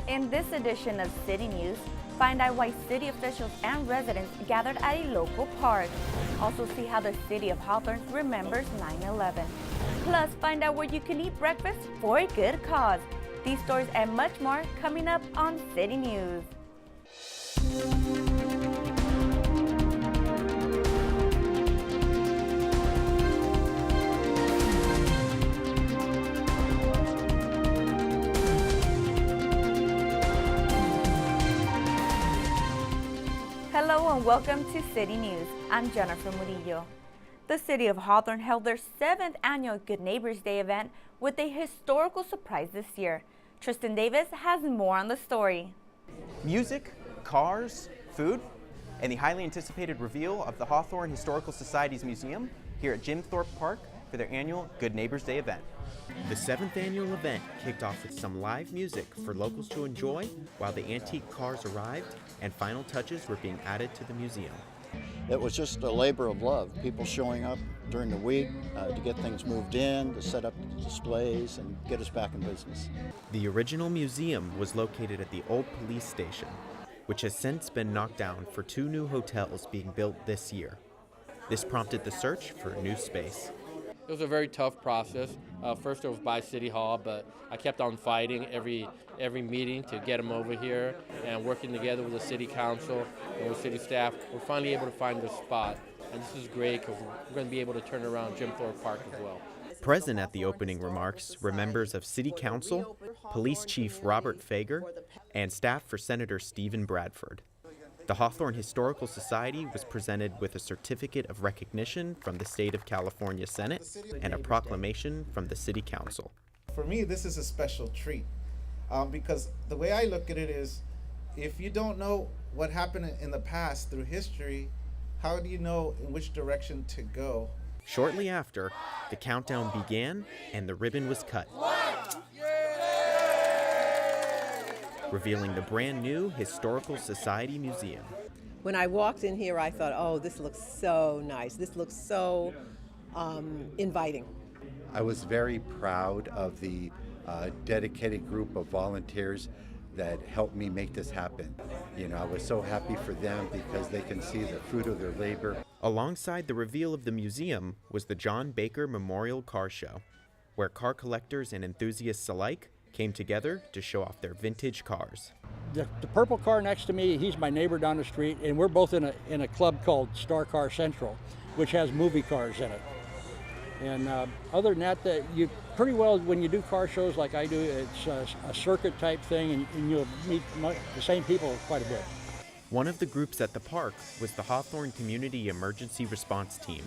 In this edition of City News, find out why city officials and residents gathered at a local park. Also see how the city of Hawthorne remembers 9/11. Plus, find out where you can eat breakfast for a good cause. These stories and much more coming up on City News. Hello and welcome to City News. I'm Jennifer Murillo. The city of Hawthorne held their 7th annual Good Neighbors Day event with a historical surprise this year. Tristan Davis has more on the story. Music, cars, food, and the highly anticipated reveal of the Hawthorne Historical Society's museum here at Jim Thorpe Park for their annual Good Neighbors Day event. The 7th annual event kicked off with some live music for locals to enjoy while the antique cars arrived and final touches were being added to the museum. It was just a labor of love, people showing up during the week to get things moved in, to set up the displays and get us back in business. The original museum was located at the old police station, which has since been knocked down for 2 new hotels being built this year. This prompted the search for a new space. It was a very tough process. First it was by City Hall, but I kept on fighting every meeting to get them over here, and working together with the city council and with city staff, we're finally able to find this spot. And this is great because we're going to be able to turn around Jim Thorpe Park as well. Present at the opening remarks were members of City Council, Police Chief Robert Fager, and staff for Senator Stephen Bradford. The Hawthorne Historical Society was presented with a certificate of recognition from the State of California Senate and a proclamation from the City Council. For me, this is a special treat because the way I look at it is, if you don't know what happened in the past through history, how do you know in which direction to go? Shortly after, the countdown began and the ribbon was cut, revealing the brand new Historical Society Museum. When I walked in here, I thought, oh, this looks so nice. This looks so inviting. I was very proud of the dedicated group of volunteers that helped me make this happen. You know, I was so happy for them because they can see the fruit of their labor. Alongside the reveal of the museum was the John Baker Memorial Car Show, where car collectors and enthusiasts alike came together to show off their vintage cars. The purple car next to me, he's my neighbor down the street, and we're both in a club called Star Car Central, which has movie cars in it. And other than that, you pretty well, when you do car shows like I do, it's a circuit type thing, and you'll meet the same people quite a bit. One of the groups at the park was the Hawthorne Community Emergency Response Team,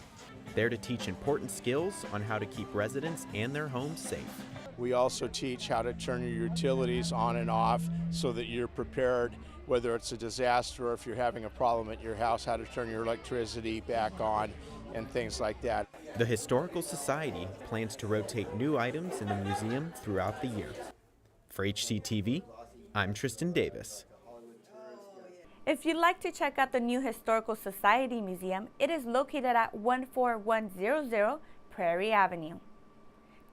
there to teach important skills on how to keep residents and their homes safe. We also teach how to turn your utilities on and off so that you're prepared, whether it's a disaster or if you're having a problem at your house, how to turn your electricity back on and things like that. The Historical Society plans to rotate new items in the museum throughout the year. For HCTV, I'm Tristan Davis. If you'd like to check out the new Historical Society Museum, it is located at 14100 Prairie Avenue.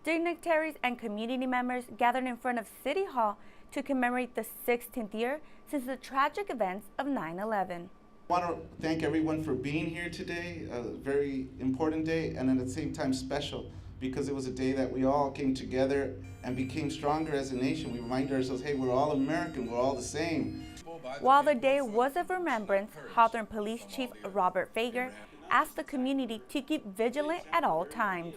Dignitaries and community members gathered in front of City Hall to commemorate the 16th year since the tragic events of 9/11. I want to thank everyone for being here today, a very important day, and at the same time special, because it was a day that we all came together and became stronger as a nation. We reminded ourselves, hey, we're all American, we're all the same. While the day was of remembrance, Hawthorne Police Chief Robert Fager asked the community to keep vigilant at all times.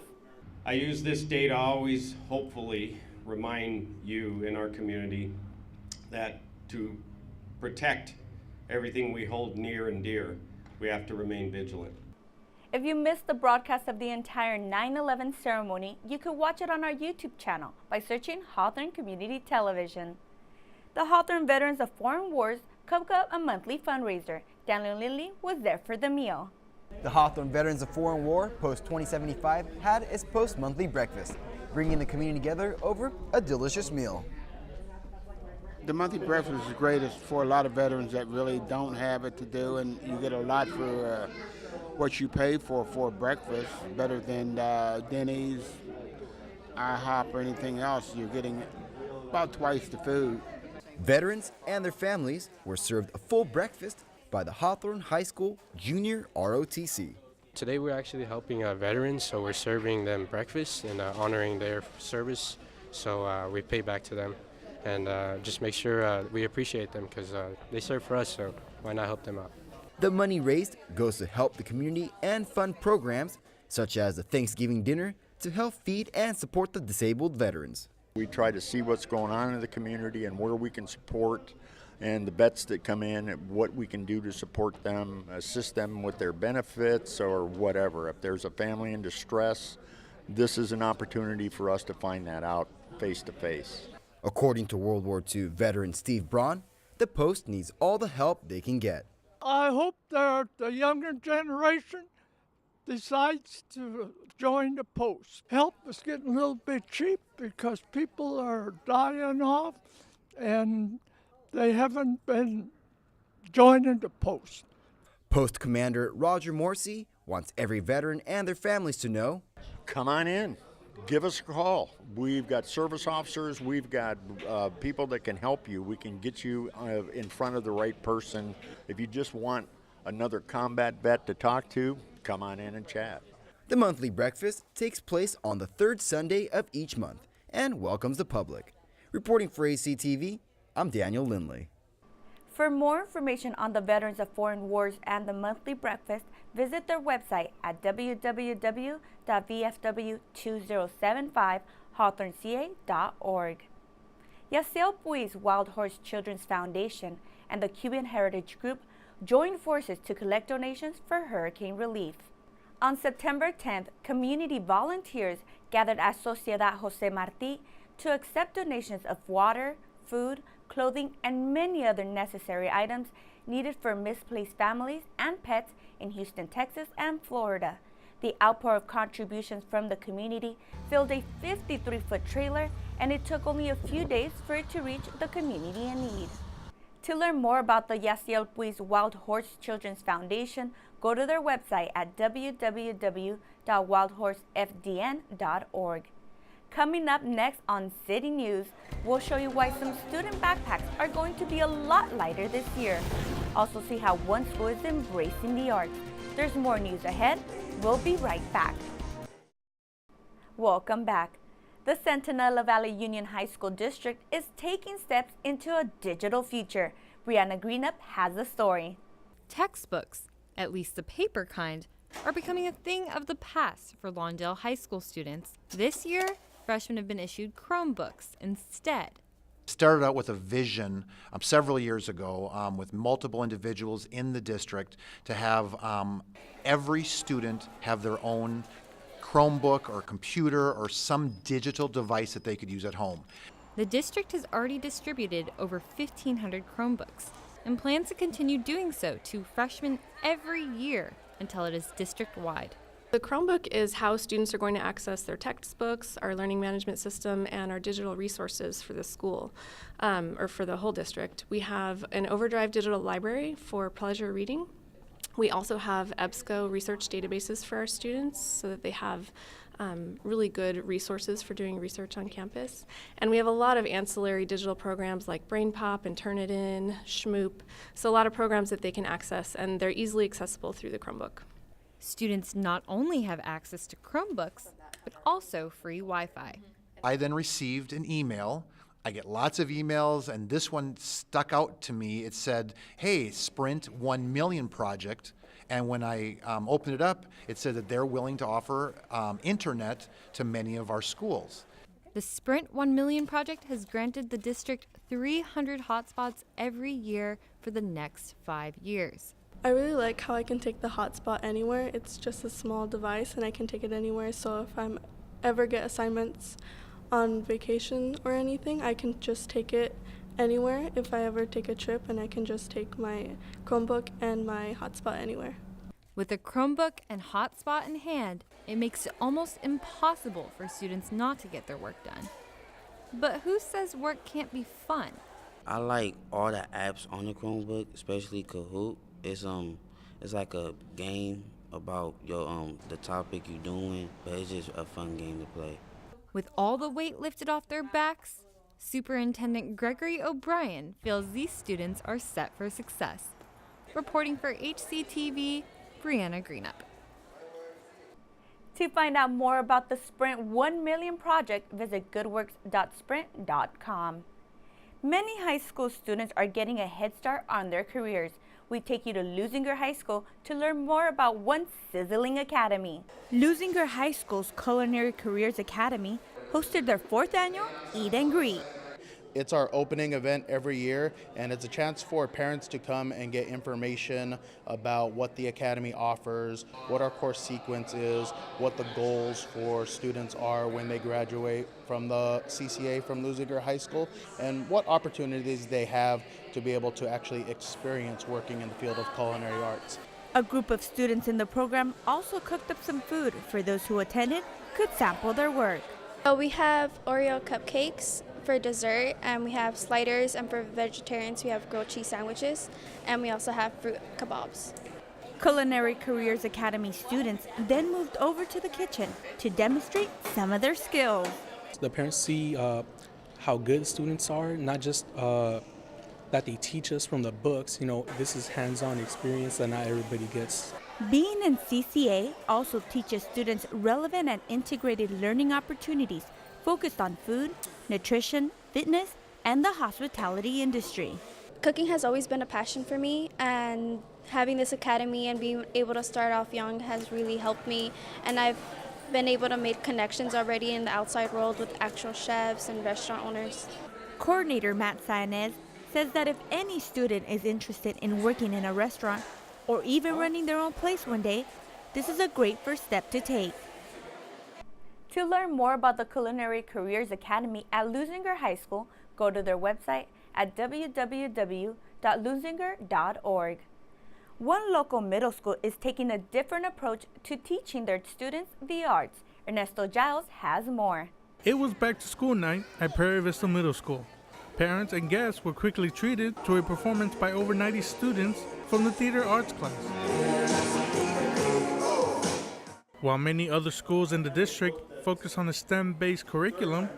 I use this day to always hopefully remind you in our community that to protect everything we hold near and dear, we have to remain vigilant. If you missed the broadcast of the entire 9/11 ceremony, you could watch it on our YouTube channel by searching Hawthorne Community Television. The Hawthorne Veterans of Foreign Wars cooked up a monthly fundraiser. Daniel Lilly was there for the meal. The Hawthorne Veterans of Foreign War, Post 2075, had its post-monthly breakfast, bringing the community together over a delicious meal. The monthly breakfast is great. It's for a lot of veterans that really don't have it to do, and you get a lot for what you pay for breakfast, better than Denny's, IHOP, or anything else. You're getting about twice the food. Veterans and their families were served a full breakfast by the Hawthorne High School Junior ROTC. Today we're actually helping veterans, so we're serving them breakfast and honoring their service. So we pay back to them and just make sure we appreciate them because they serve for us, so why not help them out? The money raised goes to help the community and fund programs such as the Thanksgiving dinner to help feed and support the disabled veterans. We try to see what's going on in the community and where we can support, and the vets that come in, what we can do to support them, assist them with their benefits or whatever. If there's a family in distress, this is an opportunity for us to find that out face to face. According to World War II veteran Steve Braun, the post needs all the help they can get. I hope that the younger generation decides to join the post. Help is getting a little bit cheap because people are dying off and they haven't been joining the post. Post Commander Roger Morrissey wants every veteran and their families to know, come on in, give us a call. We've got service officers, we've got people that can help you. We can get you in front of the right person. If you just want another combat vet to talk to, come on in and chat. The monthly breakfast takes place on the third Sunday of each month and welcomes the public. Reporting for ACTV, I'm Daniel Lindley. For more information on the Veterans of Foreign Wars and the monthly breakfast, visit their website at www.vfw2075hawthorneca.org. Yasiel Pui's Wild Horse Children's Foundation and the Cuban Heritage Group joined forces to collect donations for hurricane relief. On September 10th, community volunteers gathered at Sociedad José Martí to accept donations of water, food, clothing, and many other necessary items needed for misplaced families and pets in Houston, Texas, and Florida. The outpour of contributions from the community filled a 53-foot trailer, and it took only a few days for it to reach the community in need. To learn more about the Yasiel Pui's Wild Horse Children's Foundation, go to their website at www.wildhorsefdn.org. Coming up next on City News, we'll show you why some student backpacks are going to be a lot lighter this year. Also see how one school is embracing the arts. There's more news ahead. We'll be right back. Welcome back. The Centinela Valley Union High School District is taking steps into a digital future. Brianna Greenup has the story. Textbooks, at least the paper kind, are becoming a thing of the past for Lawndale High School students. This year, freshmen have been issued Chromebooks instead. Started out with a vision several years ago with multiple individuals in the district to have every student have their own Chromebook or computer or some digital device that they could use at home. The district has already distributed over 1,500 Chromebooks and plans to continue doing so to freshmen every year until it is district-wide. The Chromebook is how students are going to access their textbooks, our learning management system, and our digital resources for the school, or for the whole district. We have an Overdrive digital library for pleasure reading. We also have EBSCO research databases for our students so that they have really good resources for doing research on campus. And we have a lot of ancillary digital programs like BrainPop and Turnitin, Schmoop, so a lot of programs that they can access, and they're easily accessible through the Chromebook. Students not only have access to Chromebooks, but also free Wi-Fi. I then received an email. I get lots of emails, and this one stuck out to me. It said, hey, Sprint 1 Million Project. And when I opened it up, it said that they're willing to offer internet to many of our schools. The Sprint 1 Million Project has granted the district 300 hotspots every year for the next 5 years. I really like how I can take the hotspot anywhere. It's just a small device and I can take it anywhere, so if I ever get assignments on vacation or anything, I can just take it anywhere. If I ever take a trip, and I can just take my Chromebook and my hotspot anywhere. With a Chromebook and hotspot in hand, it makes it almost impossible for students not to get their work done. But who says work can't be fun? I like all the apps on the Chromebook, especially Kahoot. It's like a game about your the topic you're doing, but it's just a fun game to play. With all the weight lifted off their backs, Superintendent Gregory O'Brien feels these students are set for success. Reporting for HCTV, Brianna Greenup. To find out more about the Sprint 1 Million project, visit goodworks.sprint.com. Many high school students are getting a head start on their careers. We take you to Leuzinger High School to learn more about one sizzling academy. Leuzinger High School's Culinary Careers Academy hosted their 4th annual Eat and Greet. It's our opening event every year, and it's a chance for parents to come and get information about what the Academy offers, what our course sequence is, what the goals for students are when they graduate from the CCA from Leuzinger High School, and what opportunities they have to be able to actually experience working in the field of culinary arts. A group of students in the program also cooked up some food for those who attended could sample their work. We have Oreo cupcakes for dessert, and we have sliders, and for vegetarians we have grilled cheese sandwiches, and we also have fruit kebabs. Culinary Careers Academy students then moved over to the kitchen to demonstrate some of their skills. The parents see how good students are, not just that they teach us from the books. You know, this is hands-on experience that not everybody gets. Being in CCA also teaches students relevant and integrated learning opportunities focused on food, nutrition, fitness, and the hospitality industry. Cooking has always been a passion for me, and having this academy and being able to start off young has really helped me, and I've been able to make connections already in the outside world with actual chefs and restaurant owners. Coordinator Matt Sainez says that if any student is interested in working in a restaurant or even running their own place one day, this is a great first step to take. To learn more about the Culinary Careers Academy at Leuzinger High School, go to their website at www.leuzinger.org. One local middle school is taking a different approach to teaching their students the arts. Ernesto Giles has more. It was back to school night at Prairie Vista Middle School. Parents and guests were quickly treated to a performance by over 90 students from the theater arts class. While many other schools in the district focus on a STEM-based curriculum,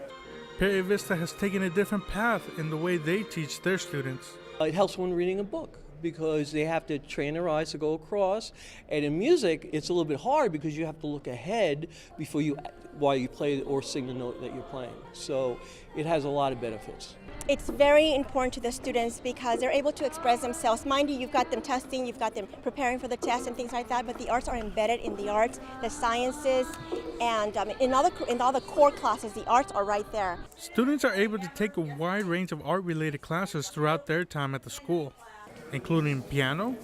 Prairie Vista has taken a different path in the way they teach their students. It helps when reading a book because they have to train their eyes to go across. And in music, it's a little bit hard because you have to look ahead while you play or sing the note that you're playing. So it has a lot of benefits. It's very important to the students because they're able to express themselves. Mind you, you've got them testing, you've got them preparing for the test and things like that, but the arts are embedded in the arts, the sciences, and in all the core classes, the arts are right there. Students are able to take a wide range of art-related classes throughout their time at the school, including piano,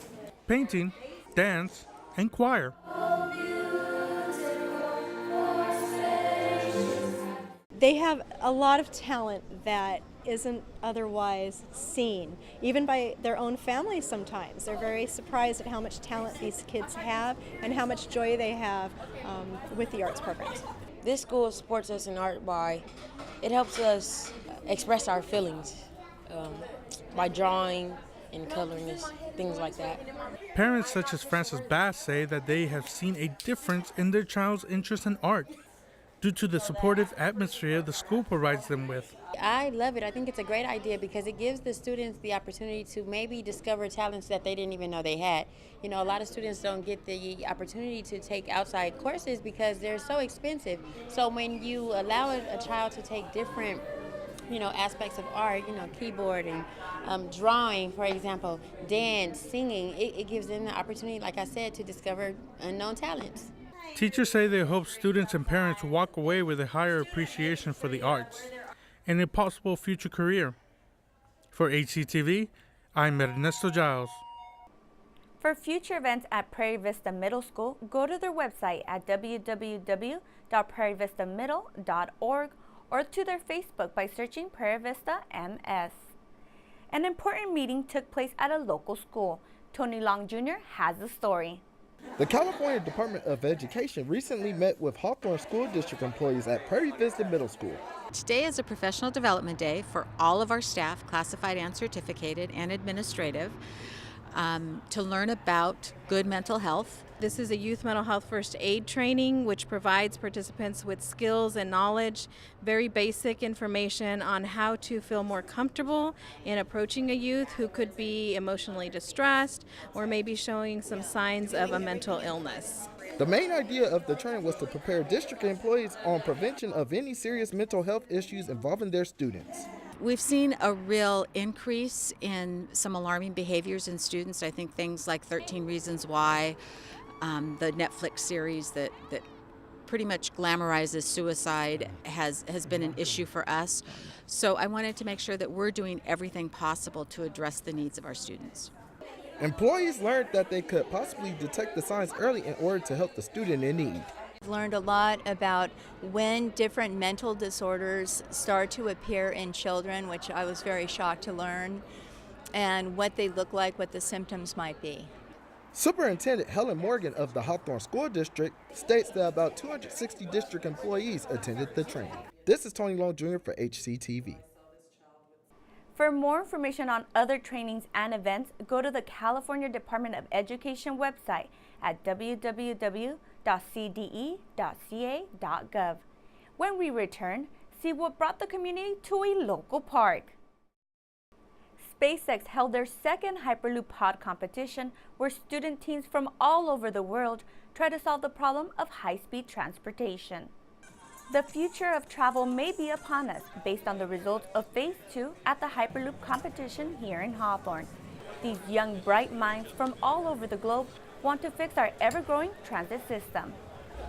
painting, dance, and choir. They have a lot of talent that isn't otherwise seen, even by their own families sometimes. They're very surprised at how much talent these kids have and how much joy they have with the arts programs. This school supports us in art by, it helps us express our feelings by drawing and coloring, things like that. Parents such as Francis Bass say that they have seen a difference in their child's interest in art due to the supportive atmosphere the school provides them with. I love it. I think it's a great idea because it gives the students the opportunity to maybe discover talents that they didn't even know they had. You know, a lot of students don't get the opportunity to take outside courses because they're so expensive. So when you allow a child to take different aspects of art, keyboarding, drawing, for example, dance, singing, it gives them the opportunity, like I said, to discover unknown talents. Teachers say they hope students and parents walk away with a higher appreciation for the arts and a possible future career. For HCTV, I'm Ernesto Giles. For future events at Prairie Vista Middle School, go to their website at www.prairievistamidl.org or to their Facebook by searching Prairie Vista MS. An important meeting took place at a local school. Tony Long Jr. has the story. The California Department of Education recently met with Hawthorne School District employees at Prairie Vista Middle School. Today is a professional development day for all of our staff, classified and certificated and administrative. to learn about good mental health. This is a youth mental health first aid training which provides participants with skills and knowledge, very basic information on how to feel more comfortable in approaching a youth who could be emotionally distressed or maybe showing some signs of a mental illness. The main idea of the training was to prepare district employees on prevention of any serious mental health issues involving their students. We've seen a real increase in some alarming behaviors in students. I think things like 13 Reasons Why, the Netflix series that pretty much glamorizes suicide has been an issue for us. So I wanted to make sure that we're doing everything possible to address the needs of our students. Employees learned that they could possibly detect the signs early in order to help the student in need. I've learned a lot about when different mental disorders start to appear in children, which I was very shocked to learn, and what they look like, what the symptoms might be. Superintendent Helen Morgan of the Hawthorne School District states that about 260 district employees attended the training. This is Tony Long Jr. for HCTV. For more information on other trainings and events, go to the California Department of Education website at www.cde.ca.gov. When we return, see what brought the community to a local park. SpaceX held their second Hyperloop pod competition where student teams from all over the world try to solve the problem of high-speed transportation. The future of travel may be upon us based on the results of Phase 2 at the Hyperloop competition here in Hawthorne. These young, bright minds from all over the globe want to fix our ever-growing transit system.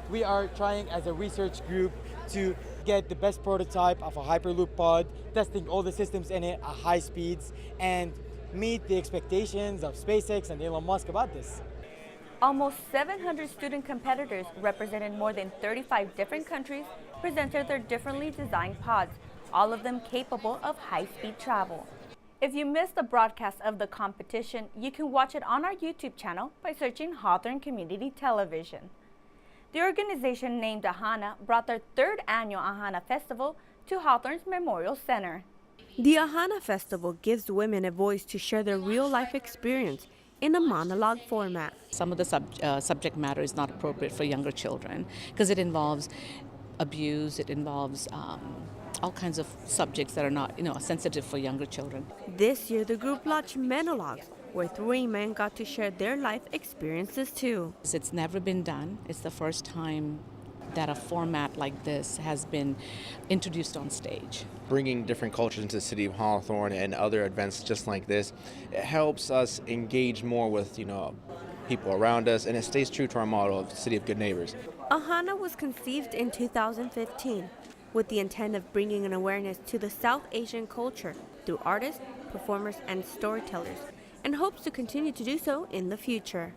We are trying as a research group to get the best prototype of a Hyperloop pod, testing all the systems in it at high speeds, and meet the expectations of SpaceX and Elon Musk about this. Almost 700 student competitors representing more than 35 different countries presented their differently designed pods, all of them capable of high-speed travel. If you missed the broadcast of the competition, you can watch it on our YouTube channel by searching Hawthorne Community Television. The organization named Ahaana brought their third annual Ahaana Festival to Hawthorne's Memorial Center. The Ahaana Festival gives women a voice to share their real-life experience in a monologue format. Some of the subject matter is not appropriate for younger children because it involves abuse, it involves all kinds of subjects that are not, sensitive for younger children. This year, the group launched Monologues, where 3 men got to share their life experiences too. It's never been done. It's the first time that a format like this has been introduced on stage. Bringing different cultures into the city of Hawthorne and other events just like this, it helps us engage more with, people around us, and it stays true to our motto of City of Good Neighbors. Ahaana was conceived in 2015 with the intent of bringing an awareness to the South Asian culture through artists, performers, and storytellers, and hopes to continue to do so in the future.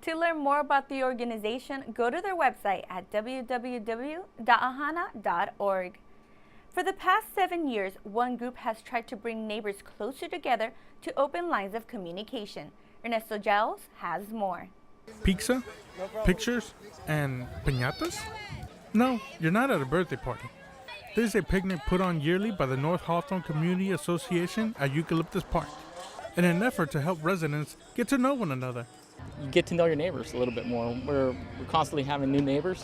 To learn more about the organization, go to their website at www.ahaana.org. For the past 7 years, one group has tried to bring neighbors closer together to open lines of communication. Ernesto Giles has more. Pizza, pictures, and piñatas? No, you're not at a birthday party. This is a picnic put on yearly by the North Hawthorne Community Association at Eucalyptus Park in an effort to help residents get to know one another. You get to know your neighbors a little bit more. We're constantly having new neighbors,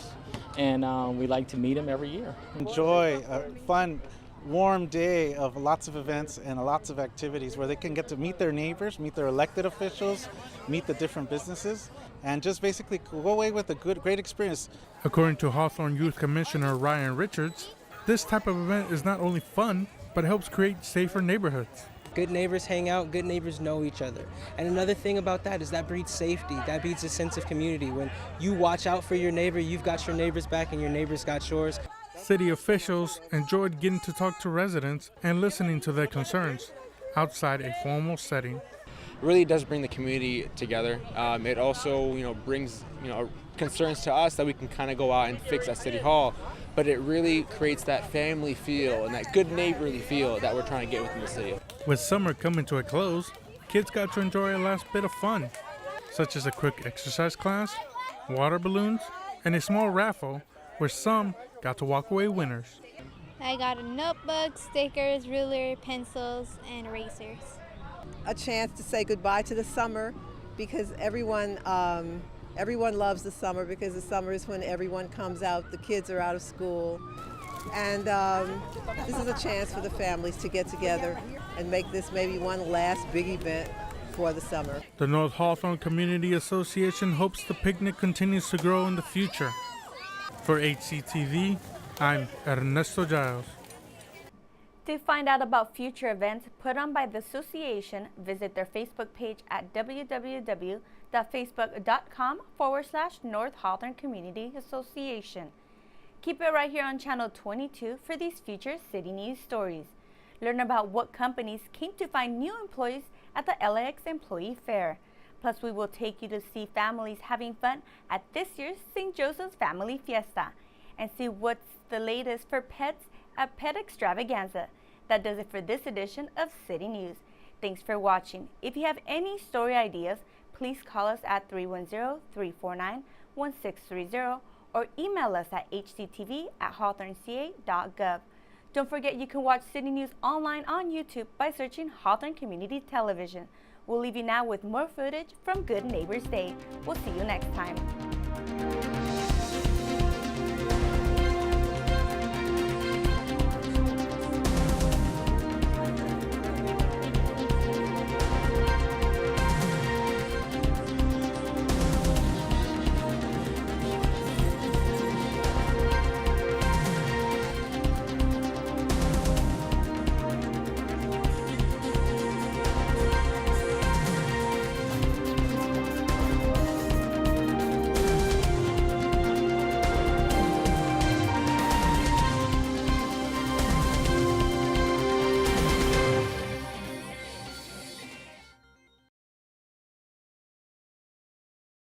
and we like to meet them every year. Enjoy a fun, warm day of lots of events and lots of activities where they can get to meet their neighbors, meet their elected officials, meet the different businesses, and just basically go away with a great experience. According to Hawthorne Youth Commissioner Ryan Richards, this type of event is not only fun, but helps create safer neighborhoods. Good neighbors hang out, good neighbors know each other. And another thing about that is that breeds safety, that breeds a sense of community. When you watch out for your neighbor, you've got your neighbors back and your neighbors got yours. City officials enjoyed getting to talk to residents and listening to their concerns outside a formal setting. It really does bring the community together. It also, brings, concerns to us that we can kind of go out and fix at City Hall. But it really creates that family feel and that good neighborly feel that we're trying to get within the city. With summer coming to a close, kids got to enjoy a last bit of fun, such as a quick exercise class, water balloons, and a small raffle where some got to walk away winners. I got a notebook, stickers, ruler, pencils, and erasers. A chance to say goodbye to the summer, because everyone loves the summer, because the summer is when everyone comes out, the kids are out of school. And this is a chance for the families to get together and make this maybe one last big event for the summer. The North Hawthorne Community Association hopes the picnic continues to grow in the future. For HCTV, I'm Ernesto Giles. To find out about future events put on by the association, visit their Facebook page at www.facebook.com/North Hawthorne Community Association. Keep it right here on Channel 22 for these future city news stories. Learn about what companies came to find new employees at the LAX Employee Fair. Plus, we will take you to see families having fun at this year's St. Joseph's Family Fiesta and see what's the latest for pets at Pet Extravaganza. That does it for this edition of City News. Thanks for watching. If you have any story ideas, please call us at 310-349-1630 or email us at hctv@hawthorneca.gov. Don't forget you can watch City News online on YouTube by searching Hawthorne Community Television. We'll leave you now with more footage from Good Neighbors Day. We'll see you next time.